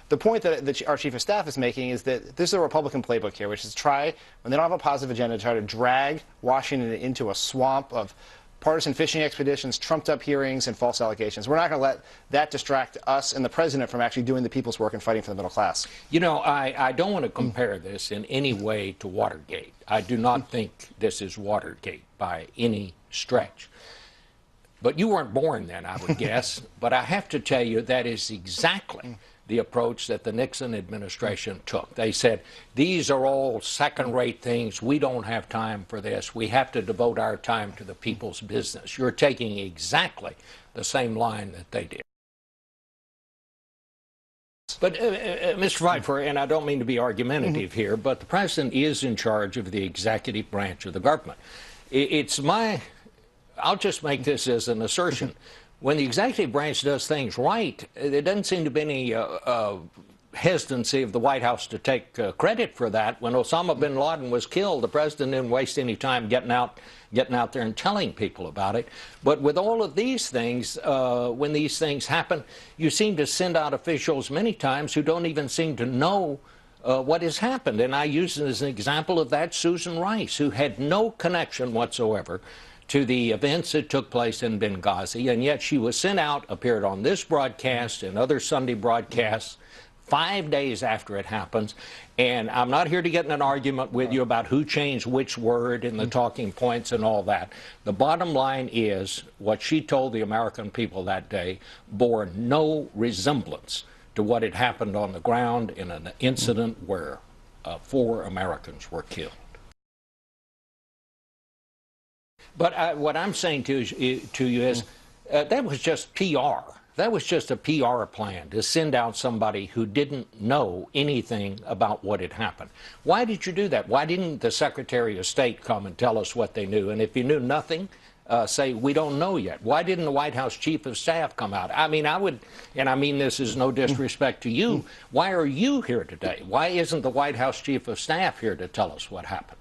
the point that our chief of staff is making is that this is a Republican playbook here, which is try, when they don't have a positive agenda, try to drag Washington into a swamp of partisan fishing expeditions, trumped-up hearings, and false allegations. We're not going to let that distract us and the president from actually doing the people's work and fighting for the middle class. You know, I don't want to compare this in any way to Watergate. I do not think this is Watergate by any stretch. But you weren't born then, I would guess. But I have to tell you that is exactly the approach that the Nixon administration took. They said, these are all second-rate things. We don't have time for this. We have to devote our time to the people's business. You're taking exactly the same line that they did. But, Mr. Pfeiffer, and I don't mean to be argumentative here, but the president is in charge of the executive branch of the government. I'll just make this as an assertion. When the executive branch does things right, there doesn't seem to be any hesitancy of the White House to take credit for that. When Osama bin Laden was killed, the president didn't waste any time getting out there and telling people about it. But with all of these things, when these things happen, you seem to send out officials many times who don't even seem to know what has happened. And I use as an example of that Susan Rice, who had no connection whatsoever to the events that took place in Benghazi, and yet she was sent out, appeared on this broadcast and other Sunday broadcasts 5 days after it happens. And I'm not here to get in an argument with you about who changed which word in the talking points and all that. The bottom line is what she told the American people that day bore no resemblance to what had happened on the ground in an incident where 4 Americans were killed. But what I'm saying to you is that was just PR. That was just a PR plan to send out somebody who didn't know anything about what had happened. Why did you do that? Why didn't the Secretary of State come and tell us what they knew? And if you knew nothing, say, we don't know yet. Why didn't the White House Chief of Staff come out? I mean, and I mean this is no disrespect to you, why are you here today? Why isn't the White House Chief of Staff here to tell us what happened?